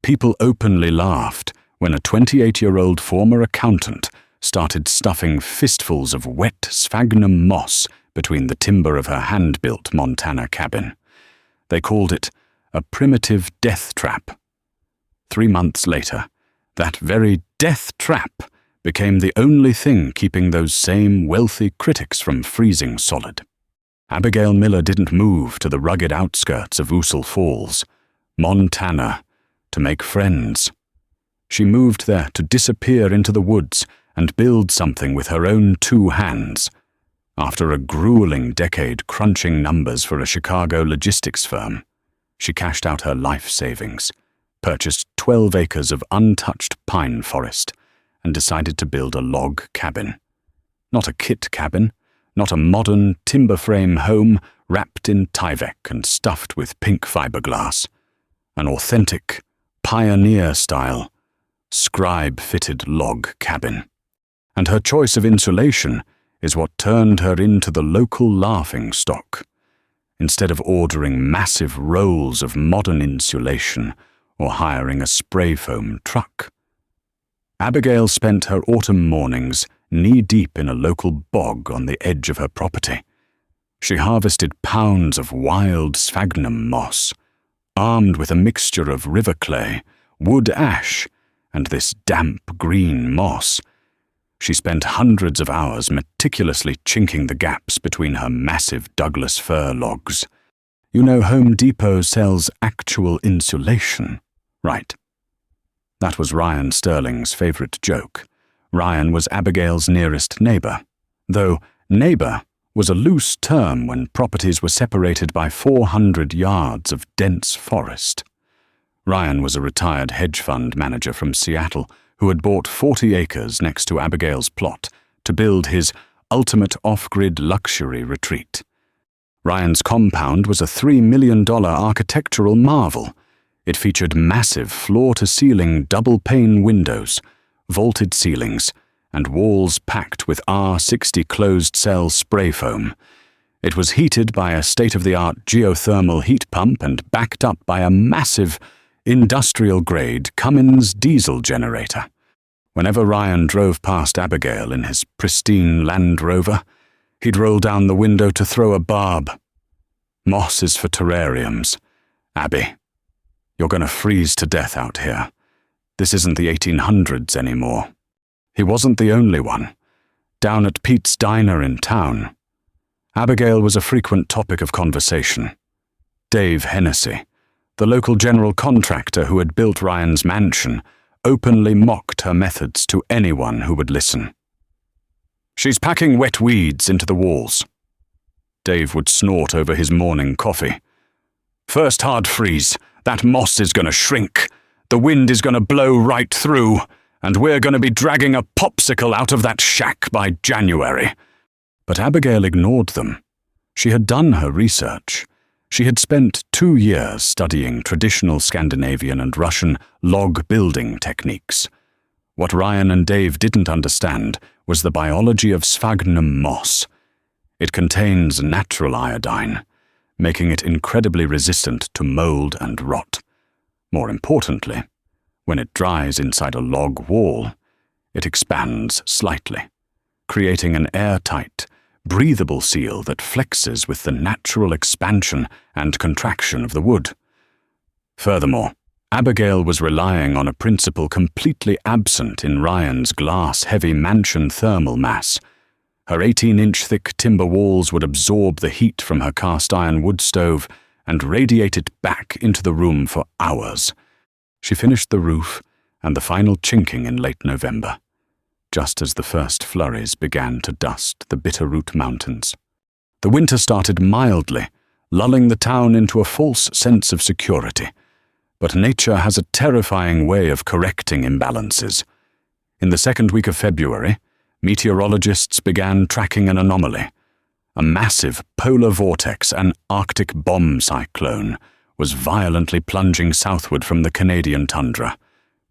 People openly laughed when a 28-year-old former accountant started stuffing fistfuls of wet sphagnum moss between the timber of her hand-built Montana cabin. They called it a primitive death trap. 3 months later, that very death trap became the only thing keeping those same wealthy critics from freezing solid. Abigail Miller didn't move to the rugged outskirts of Usal Falls, Montana, to make friends. She moved there to disappear into the woods and build something with her own 2 hands. After a grueling decade crunching numbers for a Chicago logistics firm, she cashed out her life savings, purchased 12 acres of untouched pine forest, and decided to build a log cabin. Not a kit cabin, not a modern timber frame home wrapped in Tyvek and stuffed with pink fiberglass. An authentic, pioneer-style, scribe-fitted log cabin. And her choice of insulation is what turned her into the local laughingstock. Instead of ordering massive rolls of modern insulation or hiring a spray foam truck, Abigail spent her autumn mornings knee-deep in a local bog on the edge of her property. She harvested pounds of wild sphagnum moss, armed with a mixture of river clay, wood ash, and this damp green moss. She spent hundreds of hours meticulously chinking the gaps between her massive Douglas fir logs. You know, Home Depot sells actual insulation, right? That was Ryan Sterling's favorite joke. Ryan was Abigail's nearest neighbor, though neighbor was a loose term when properties were separated by 400 yards of dense forest. Ryan was a retired hedge fund manager from Seattle who had bought 40 acres next to Abigail's plot to build his ultimate off-grid luxury retreat. Ryan's compound was a $3 million architectural marvel. It featured massive floor-to-ceiling double-pane windows, vaulted ceilings, and walls packed with R60 closed-cell spray foam. It was heated by a state-of-the-art geothermal heat pump and backed up by a massive, industrial-grade Cummins diesel generator. Whenever Ryan drove past Abigail in his pristine Land Rover, he'd roll down the window to throw a barb. Moss is for terrariums. Abby, you're going to freeze to death out here. This isn't the 1800s anymore. He wasn't the only one. Down at Pete's Diner in town, Abigail was a frequent topic of conversation. Dave Hennessy, the local general contractor who had built Ryan's mansion, openly mocked her methods to anyone who would listen. "She's packing wet weeds into the walls." Dave would snort over his morning coffee. "First hard freeze, that moss is going to shrink. The wind is going to blow right through, and we're going to be dragging a popsicle out of that shack by January." But Abigail ignored them. She had done her research. She had spent 2 years studying traditional Scandinavian and Russian log building techniques. What Ryan and Dave didn't understand was the biology of sphagnum moss. It contains natural iodine, making it incredibly resistant to mold and rot. More importantly, when it dries inside a log wall, it expands slightly, creating an airtight, breathable seal that flexes with the natural expansion and contraction of the wood. Furthermore, Abigail was relying on a principle completely absent in Ryan's glass-heavy mansion thermal mass. Her 18-inch thick timber walls would absorb the heat from her cast-iron wood stove and radiate it back into the room for hours. She finished the roof and the final chinking in late November, just as the first flurries began to dust the Bitterroot Mountains. The winter started mildly, lulling the town into a false sense of security. But nature has a terrifying way of correcting imbalances. In the second week of February, meteorologists began tracking an anomaly. A massive polar vortex, an Arctic bomb cyclone, was violently plunging southward from the Canadian tundra,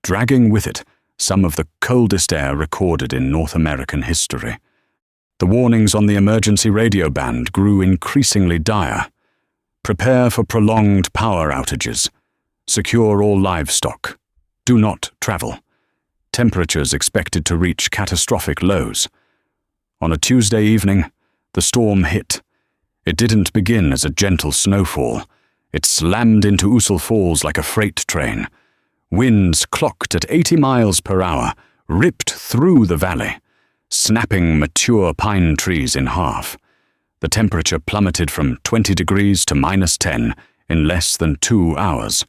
dragging with it some of the coldest air recorded in North American history. The warnings on the emergency radio band grew increasingly dire. Prepare for prolonged power outages. Secure all livestock. Do not travel. Temperatures expected to reach catastrophic lows. On a Tuesday evening, the storm hit. It didn't begin as a gentle snowfall. It slammed into Ussel Falls like a freight train. Winds clocked at 80 miles per hour ripped through the valley, snapping mature pine trees in half. The temperature plummeted from 20 degrees to -10 in less than 2 hours.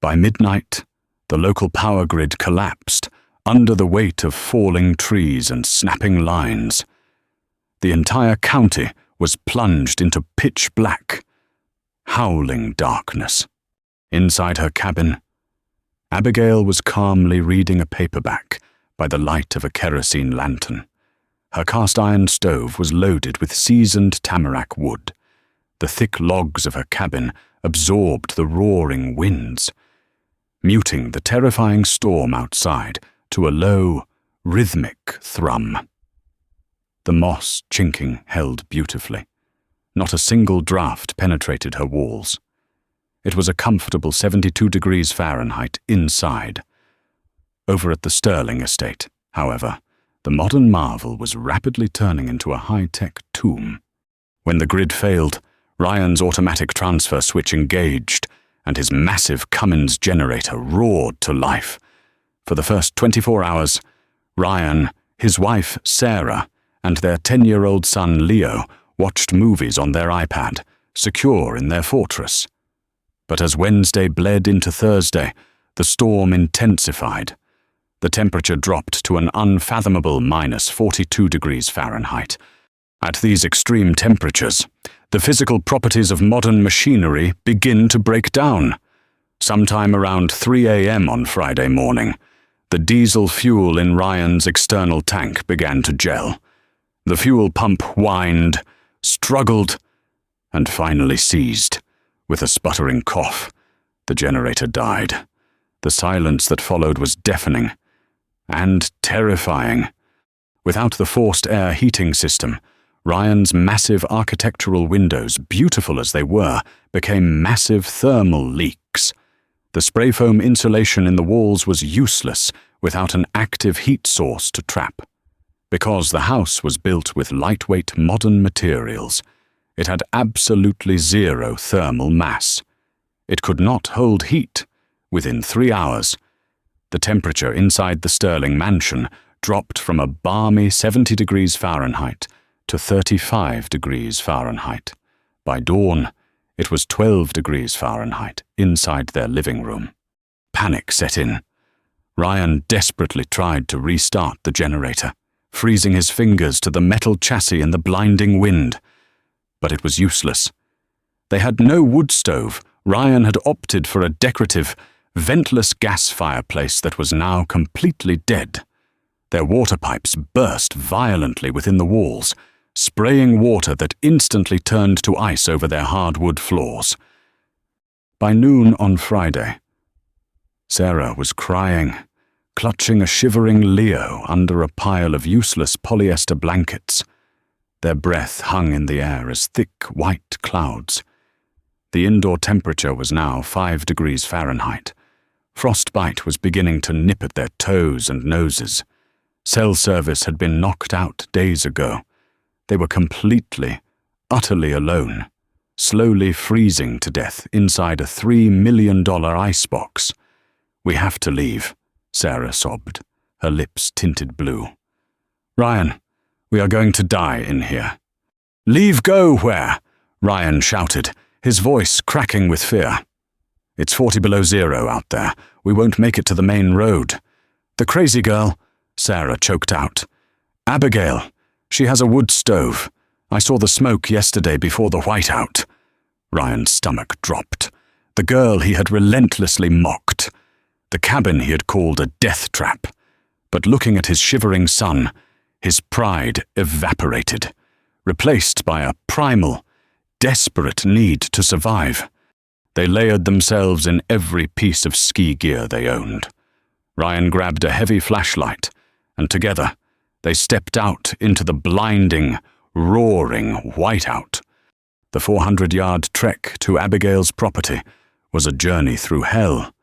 By midnight, the local power grid collapsed under the weight of falling trees and snapping lines. The entire county was plunged into pitch black, howling darkness. Inside her cabin, Abigail was calmly reading a paperback by the light of a kerosene lantern. Her cast-iron stove was loaded with seasoned tamarack wood. The thick logs of her cabin absorbed the roaring winds, muting the terrifying storm outside to a low, rhythmic thrum. The moss chinking held beautifully. Not a single draft penetrated her walls. It was a comfortable 72 degrees Fahrenheit inside. Over at the Sterling estate, however, the modern marvel was rapidly turning into a high-tech tomb. When the grid failed, Ryan's automatic transfer switch engaged, and his massive Cummins generator roared to life. For the first 24 hours, Ryan, his wife Sarah, and their 10-year-old son Leo watched movies on their iPad, secure in their fortress. But as Wednesday bled into Thursday, the storm intensified. The temperature dropped to an unfathomable -42 degrees Fahrenheit. At these extreme temperatures, the physical properties of modern machinery begin to break down. Sometime around 3 a.m. on Friday morning, the diesel fuel in Ryan's external tank began to gel. The fuel pump whined, struggled, and finally seized. With a sputtering cough, the generator died. The silence that followed was deafening and terrifying. Without the forced air heating system, Ryan's massive architectural windows, beautiful as they were, became massive thermal leaks. The spray foam insulation in the walls was useless without an active heat source to trap. Because the house was built with lightweight modern materials, it had absolutely zero thermal mass. It could not hold heat. Within 3 hours, the temperature inside the Sterling mansion dropped from a balmy 70 degrees Fahrenheit to 35 degrees Fahrenheit. By dawn, it was 12 degrees Fahrenheit inside their living room. Panic set in. Ryan desperately tried to restart the generator, freezing his fingers to the metal chassis in the blinding wind. But it was useless. They had no wood stove. Ryan had opted for a decorative, ventless gas fireplace that was now completely dead. Their water pipes burst violently within the walls, spraying water that instantly turned to ice over their hardwood floors. By noon on Friday, Sarah was crying, clutching a shivering Leo under a pile of useless polyester blankets. Their breath hung in the air as thick white clouds. The indoor temperature was now 5 degrees Fahrenheit. Frostbite was beginning to nip at their toes and noses. Cell service had been knocked out days ago. They were completely, utterly alone, slowly freezing to death inside a $3 million icebox. "We have to leave," Sarah sobbed, her lips tinted blue. "Ryan, we are going to die in here." "Leave go where?" Ryan shouted, his voice cracking with fear. "It's 40 below zero out there. We won't make it to the main road." "The crazy girl," Sarah choked out. "Abigail. She has a wood stove. I saw the smoke yesterday before the whiteout." Ryan's stomach dropped. The girl he had relentlessly mocked. The cabin he had called a death trap. But looking at his shivering son, his pride evaporated, replaced by a primal, desperate need to survive. They layered themselves in every piece of ski gear they owned. Ryan grabbed a heavy flashlight, and together they stepped out into the blinding, roaring whiteout. The 400-yard trek to Abigail's property was a journey through hell.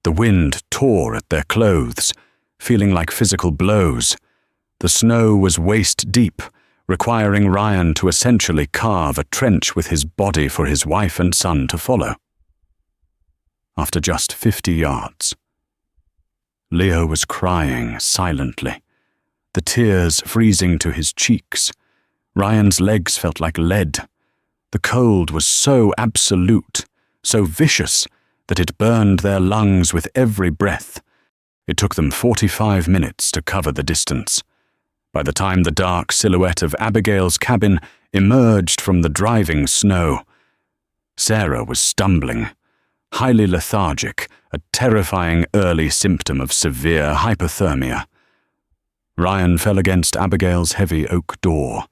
The wind tore at their clothes, feeling like physical blows. The snow was waist-deep, requiring Ryan to essentially carve a trench with his body for his wife and son to follow. After just 50 yards, Leo was crying silently, the tears freezing to his cheeks. Ryan's legs felt like lead. The cold was so absolute, so vicious, that it burned their lungs with every breath. It took them 45 minutes to cover the distance. By the time the dark silhouette of Abigail's cabin emerged from the driving snow, Sarah was stumbling, highly lethargic, a terrifying early symptom of severe hypothermia. Ryan fell against Abigail's heavy oak door,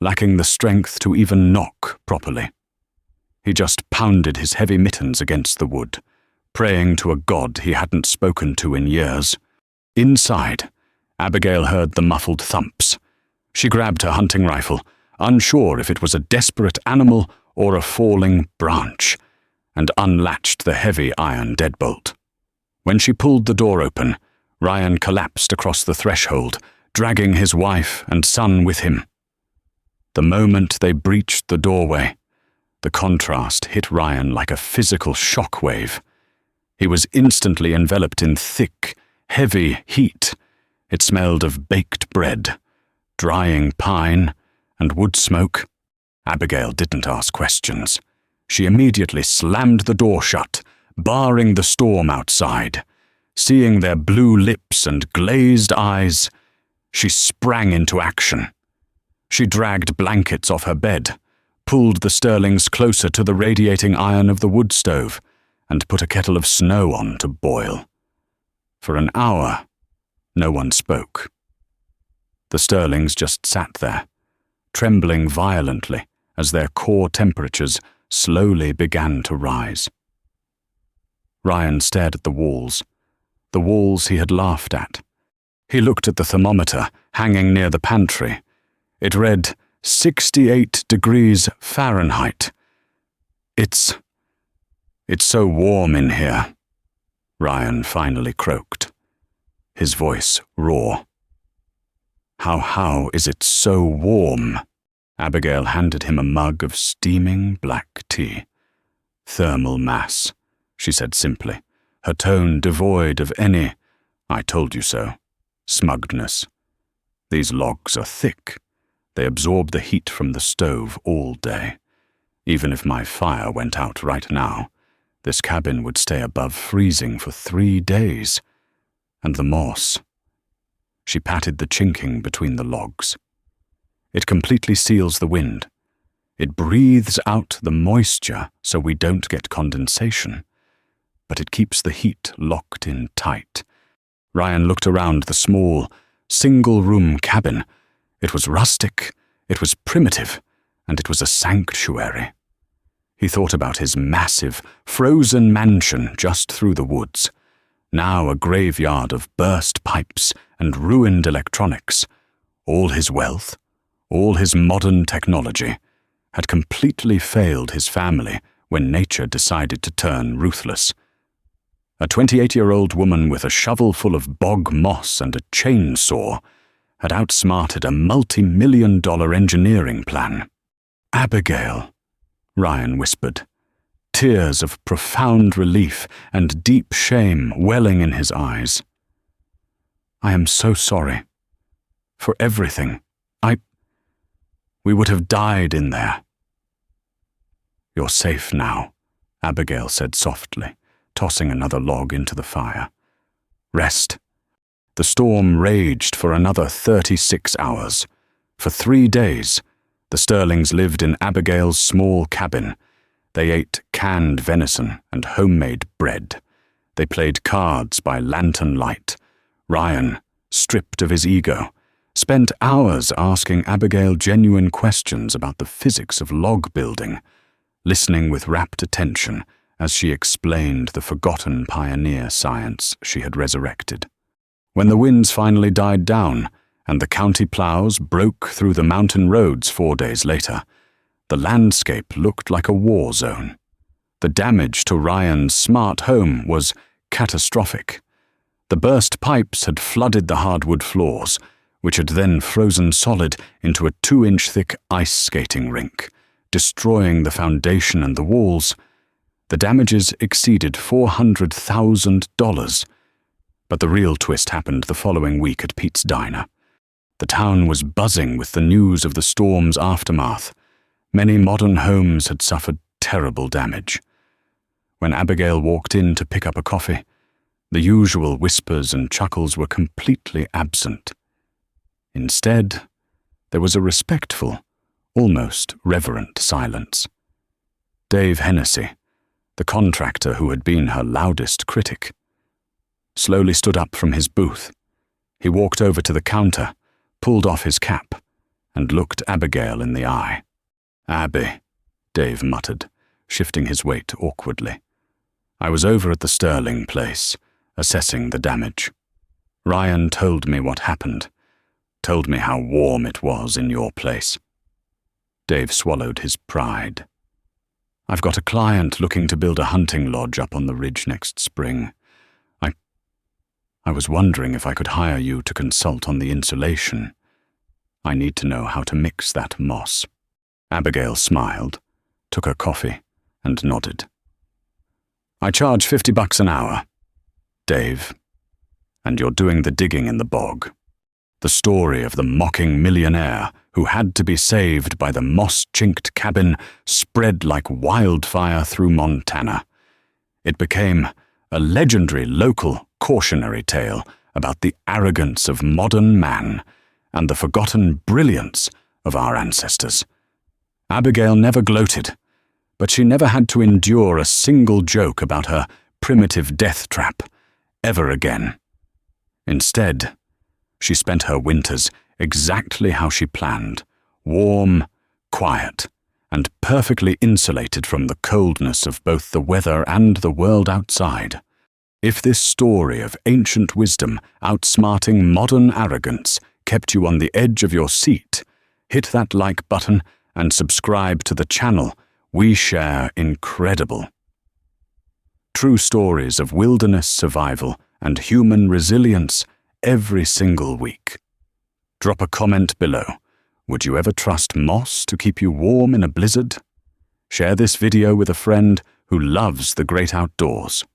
lacking the strength to even knock properly. He just pounded his heavy mittens against the wood, praying to a god he hadn't spoken to in years. Inside, Abigail heard the muffled thumps. She grabbed her hunting rifle, unsure if it was a desperate animal or a falling branch, and unlatched the heavy iron deadbolt. When she pulled the door open, Ryan collapsed across the threshold, dragging his wife and son with him. The moment they breached the doorway, the contrast hit Ryan like a physical shockwave. He was instantly enveloped in thick, heavy heat. It smelled of baked bread, drying pine, and wood smoke. Abigail didn't ask questions. She immediately slammed the door shut, barring the storm outside. Seeing their blue lips and glazed eyes, she sprang into action. She dragged blankets off her bed, pulled the Sterlings closer to the radiating iron of the wood stove, and put a kettle of snow on to boil. For an hour, no one spoke. The Sterlings just sat there, trembling violently as their core temperatures slowly began to rise. Ryan stared at the walls he had laughed at. He looked at the thermometer hanging near the pantry. It read 68 degrees Fahrenheit. It's so warm in here, Ryan finally croaked, his voice raw. How is it so warm? Abigail handed him a mug of steaming black tea. Thermal mass, she said simply, her tone devoid of any, "I told you so," smugness. These logs are thick. They absorb the heat from the stove all day. Even if my fire went out right now, this cabin would stay above freezing for 3 days. And the moss. She patted the chinking between the logs. It completely seals the wind. It breathes out the moisture so we don't get condensation. But it keeps the heat locked in tight. Ryan looked around the small, single-room cabin. It was rustic, it was primitive, and it was a sanctuary. He thought about his massive, frozen mansion just through the woods, now a graveyard of burst pipes and ruined electronics. All his wealth, all his modern technology, had completely failed his family when nature decided to turn ruthless. A 28-year-old woman with a shovel full of bog moss and a chainsaw had outsmarted a multi-million-dollar engineering plan. "Abigail," Ryan whispered, tears of profound relief and deep shame welling in his eyes. "I am so sorry. For everything. We would have died in there." "You're safe now," Abigail said softly, tossing another log into the fire. "Rest." The storm raged for another 36 hours. For 3 days, the Sterlings lived in Abigail's small cabin. They ate canned venison and homemade bread. They played cards by lantern light. Ryan, stripped of his ego, spent hours asking Abigail genuine questions about the physics of log building, listening with rapt attention as she explained the forgotten pioneer science she had resurrected. When the winds finally died down and the county plows broke through the mountain roads 4 days later, the landscape looked like a war zone. The damage to Ryan's smart home was catastrophic. The burst pipes had flooded the hardwood floors, which had then frozen solid into a 2-inch thick ice skating rink, destroying the foundation and the walls. The damages exceeded $400,000. But the real twist happened the following week at Pete's Diner. The town was buzzing with the news of the storm's aftermath. Many modern homes had suffered terrible damage. When Abigail walked in to pick up a coffee, the usual whispers and chuckles were completely absent. Instead, there was a respectful, almost reverent silence. Dave Hennessy, the contractor who had been her loudest critic, slowly stood up from his booth. He walked over to the counter, pulled off his cap, and looked Abigail in the eye. "Abby," Dave muttered, shifting his weight awkwardly. "I was over at the Sterling place, assessing the damage. Ryan told me what happened, told me how warm it was in your place." Dave swallowed his pride. "I've got a client looking to build a hunting lodge up on the ridge next spring. I was wondering if I could hire you to consult on the insulation. I need to know how to mix that moss." Abigail smiled, took her coffee, and nodded. "I charge $50 an hour, Dave, and you're doing the digging in the bog." The story of the mocking millionaire who had to be saved by the moss-chinked cabin spread like wildfire through Montana. It became a legendary local cautionary tale about the arrogance of modern man and the forgotten brilliance of our ancestors. Abigail never gloated, but she never had to endure a single joke about her primitive death trap ever again. Instead, she spent her winters exactly how she planned, warm, quiet, and perfectly insulated from the coldness of both the weather and the world outside. If this story of ancient wisdom outsmarting modern arrogance kept you on the edge of your seat, hit that like button and subscribe to the channel. We share incredible, true stories of wilderness survival and human resilience every single week. Drop a comment below. Would you ever trust moss to keep you warm in a blizzard? Share this video with a friend who loves the great outdoors.